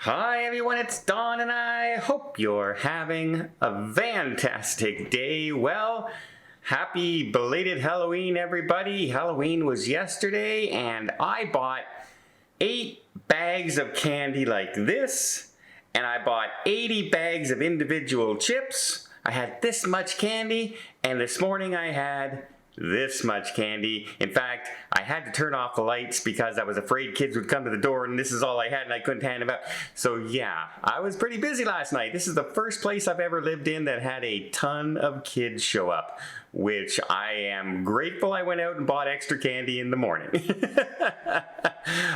Hi everyone, it's Don and I hope you're having a fantastic day. Well, happy belated Halloween everybody. Halloween was yesterday and I bought 8 bags of candy like this and I bought 80 bags of individual chips. I had this much candy and this morning I had this much candy. In fact, I had to turn off the lights because I was afraid kids would come to the door and this is all I had and I couldn't hand them out. So yeah, I was pretty busy last night. This is the first place I've ever lived in that had a ton of kids show up, which I am grateful I went out and bought extra candy in the morning.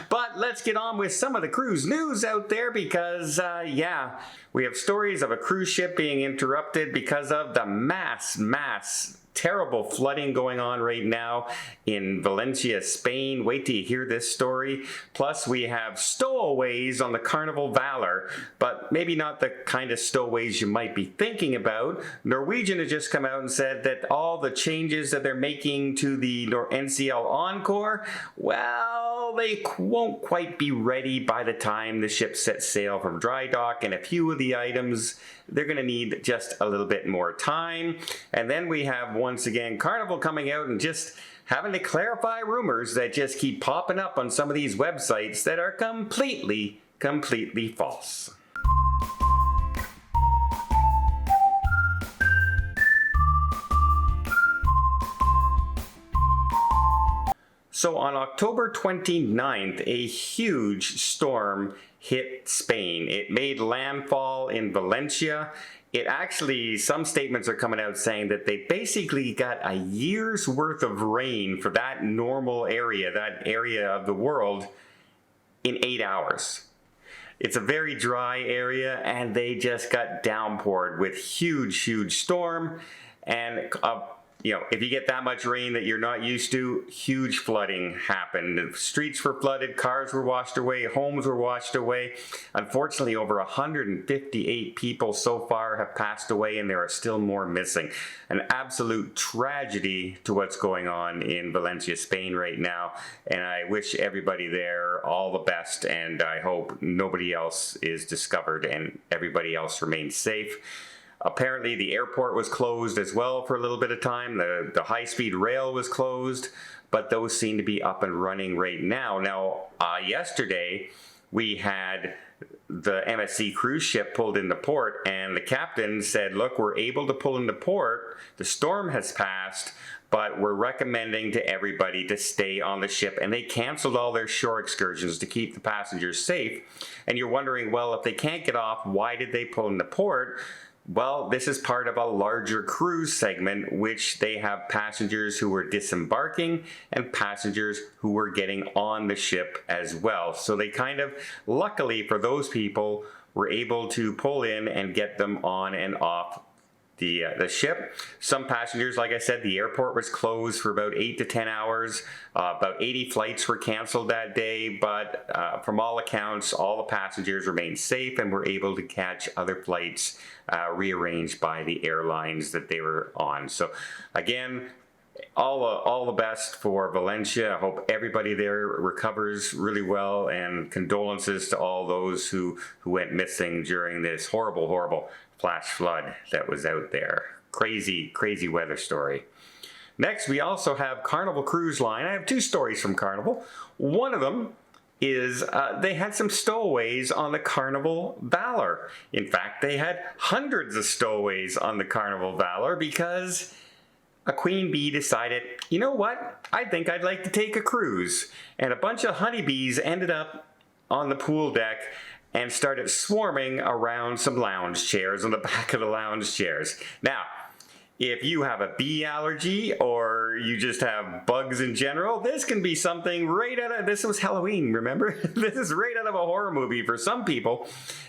But let's get on with some of the cruise news out there because, yeah, we have stories of a cruise ship being interrupted because of the mass terrible flooding going on right now in Valencia, Spain. Wait till you hear this story. Plus, we have stowaways on the Carnival Valor, but maybe not the kind of stowaways you might be thinking about. Norwegian has just come out and said that all the changes that they're making to the NCL Encore, well, they won't quite be ready by the time the ship sets sail from dry dock, and a few of the items, they're going to need just a little bit more time. And then we have, once again, Carnival coming out and just having to clarify rumors that just keep popping up on some of these websites that are completely false. So on October 29th, a huge storm hit Spain. It made landfall in Valencia. It actually, some statements are coming out saying that they basically got a year's worth of rain for that normal area, that area of the world, in 8 hours. It's a very dry area and they just got downpoured with huge storm. And if you get that much rain that you're not used to, huge flooding happened. The streets were flooded, cars were washed away, homes were washed away. Unfortunately, over 158 people so far have passed away and there are still more missing. An absolute tragedy to what's going on in Valencia, Spain right now. And I wish everybody there all the best and I hope nobody else is discovered and everybody else remains safe. Apparently the airport was closed as well for a little bit of time. The high-speed rail was closed, but those seem to be up and running right now. Now, yesterday we had the MSC cruise ship pulled into port and the captain said, look, we're able to pull into port. The storm has passed, but we're recommending to everybody to stay on the ship. And they canceled all their shore excursions to keep the passengers safe. And you're wondering, well, if they can't get off, why did they pull into port? Well, this is part of a larger cruise segment, which they have passengers who were disembarking and passengers who were getting on the ship as well. So they kind of, luckily for those people, were able to pull in and get them on and off the ship. Some passengers, like I said, the airport was closed for about 8 to 10 hours. About 80 flights were canceled that day, but from all accounts, all the passengers remained safe and were able to catch other flights rearranged by the airlines that they were on. So again, all the best for Valencia. I hope everybody there recovers really well, and condolences to all those who went missing during this horrible flash flood that was out there. Crazy weather story. Next, we also have Carnival Cruise Line. I have 2 stories from Carnival. One of them is they had some stowaways on the Carnival Valor. In fact, they had hundreds of stowaways on the Carnival Valor because a queen bee decided, you know what, I think I'd like to take a cruise. And a bunch of honeybees ended up on the pool deck and started swarming around some lounge chairs on the back of the lounge chairs. Now, if you have a bee allergy or you just have bugs in general, this can be something right out of, this was Halloween, remember? This is right out of a horror movie for some people.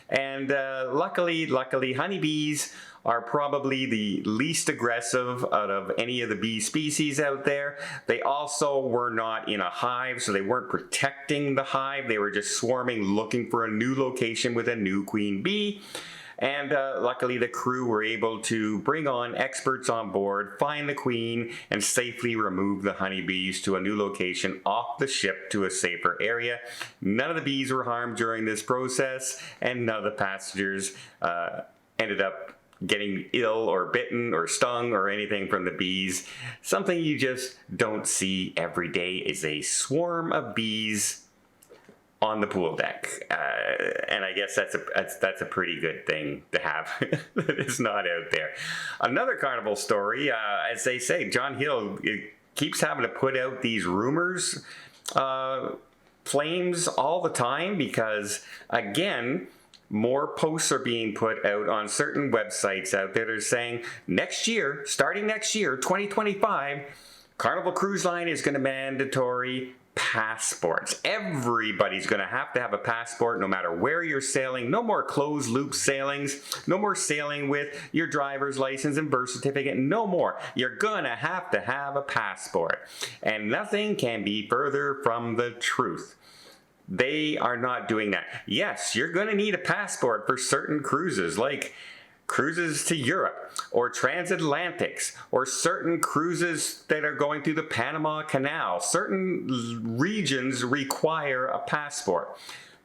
And luckily, honeybees are probably the least aggressive out of any of the bee species out there. They also were not in a hive, so they weren't protecting the hive. They were just swarming, looking for a new location with a new queen bee. And luckily the crew were able to bring on experts on board, find the queen, and safely remove the honeybees to a new location off the ship to a safer area. None of the bees were harmed during this process, and none of the passengers ended up getting ill or bitten or stung or anything from the bees. Something you just don't see every day is a swarm of bees on the pool deck, and I guess that's a pretty good thing to have. It's not out there. Another carnival story, as they say, John Hill keeps having to put out these rumors, claims all the time, because again, more posts are being put out on certain websites out there that are saying next year, starting next year, 2025, Carnival Cruise Line is going to mandatory passports. Everybody's going to have a passport no matter where you're sailing. No more closed loop sailings. No more sailing with your driver's license and birth certificate. No more. You're going to have a passport. And nothing can be further from the truth. They are not doing that. Yes, you're going to need a passport for certain cruises, like cruises to Europe or transatlantics, or certain cruises that are going through the Panama Canal. Certain regions require a passport.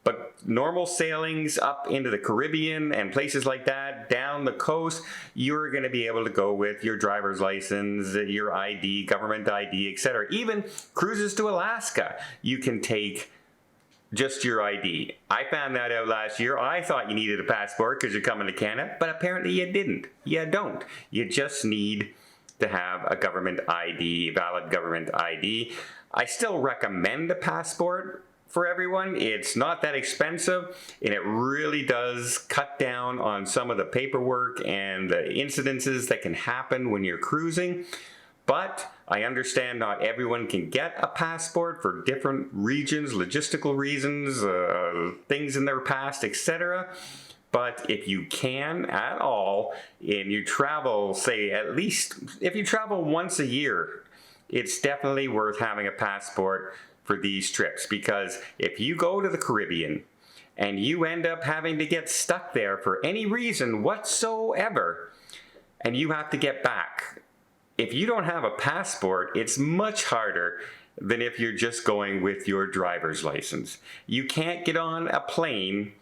But normal sailings up into the Caribbean and places like that, down the coast, you're going to be able to go with your driver's license, your ID, government ID, etc. Even cruises to Alaska, you can take just your ID. I found that out last year. I thought you needed a passport because you're coming to Canada, but apparently you didn't. You don't. You just need to have a government ID, valid government ID. I still recommend a passport for everyone. It's not that expensive, and it really does cut down on some of the paperwork and the incidences that can happen when you're cruising. But I understand not everyone can get a passport for different regions, logistical reasons, things in their past, etc. But if you can at all, and you travel, say at least, if you travel once a year, it's definitely worth having a passport for these trips. Because if you go to the Caribbean and you end up having to get stuck there for any reason whatsoever, and you have to get back, if you don't have a passport, it's much harder than if you're just going with your driver's license. You can't get on a plane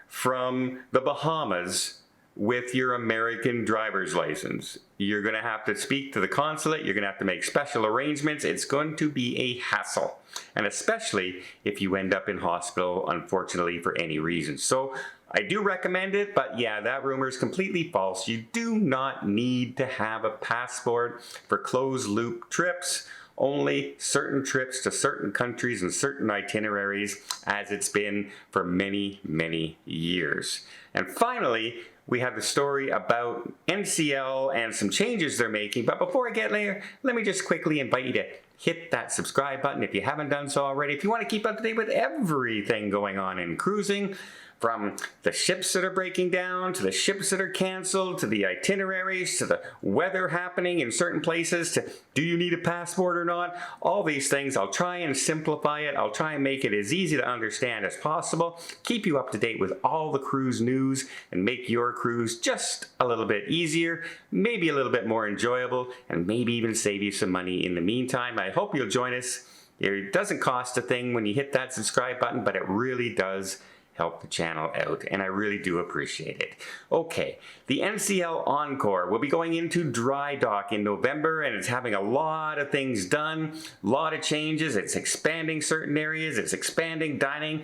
from the Bahamas with your American driver's license. You're going to have to speak to the consulate. You're going to have to make special arrangements. It's going to be a hassle, and especially if you end up in hospital, unfortunately, for any reason. So I do recommend it, but yeah, that rumor is completely false. You do not need to have a passport for closed loop trips. Only certain trips to certain countries and certain itineraries, as it's been for many, many years. And finally, we have the story about NCL and some changes they're making. But before I get there, let me just quickly invite you to hit that subscribe button if you haven't done so already. If you want to keep up to date with everything going on in cruising, from the ships that are breaking down, to the ships that are canceled, to the itineraries, to the weather happening in certain places, to do you need a passport or not, all these things, I'll try and simplify it. I'll try and make it as easy to understand as possible, keep you up to date with all the cruise news, and make your cruise just a little bit easier, maybe a little bit more enjoyable, and maybe even save you some money in the meantime. I hope you'll join us. It doesn't cost a thing when you hit that subscribe button, but it really does help the channel out, and I really do appreciate it. Okay, the NCL Encore will be going into dry dock in November, and it's having a lot of things done, a lot of changes. It's expanding certain areas, it's expanding dining,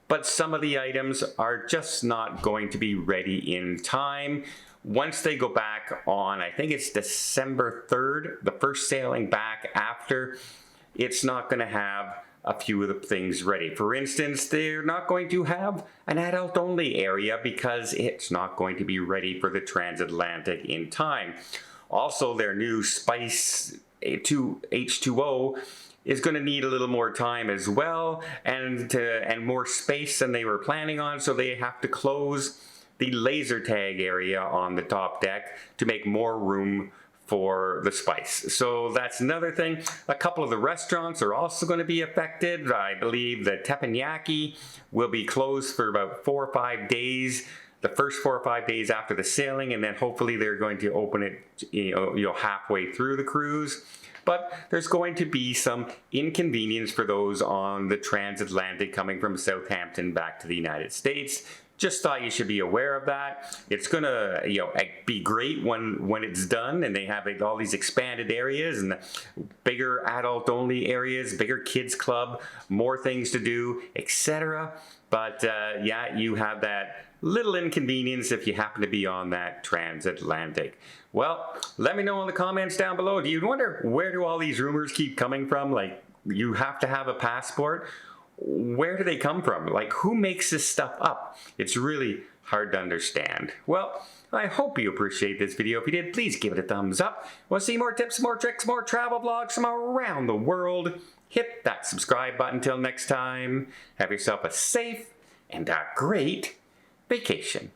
but some of the items are just not going to be ready in time. Once they go back on, I think it's December 3rd, the first sailing back after, it's not going to have a few of the things ready. For instance, they're not going to have an adult only area because it's not going to be ready for the transatlantic in time. Also, their new Spice H2O is going to need a little more time as well, and more space than they were planning on, so they have to close the laser tag area on the top deck to make more room for the Spice. So that's another thing. A couple of the restaurants are also going to be affected. I believe the teppanyaki will be closed for about 4 or 5 days the first 4 or 5 days after the sailing, and then hopefully they're going to open it halfway through the cruise. But there's going to be some inconvenience for those on the transatlantic coming from Southampton back to the United States. Just thought you should be aware of that. It's gonna be great when it's done and they have all these expanded areas and bigger adult only areas, bigger kids club, more things to do, etc. But yeah, you have that little inconvenience if you happen to be on that transatlantic. Well, let me know in the comments down below. Do you wonder where do all these rumors keep coming from? Like, you have to have a passport? Where do they come from? Like, who makes this stuff up? It's really hard to understand. Well, I hope you appreciate this video. If you did, please give it a thumbs up. Want to see more tips, more tricks, more travel vlogs from around the world? Hit that subscribe button. Until next time, have yourself a safe and a great vacation.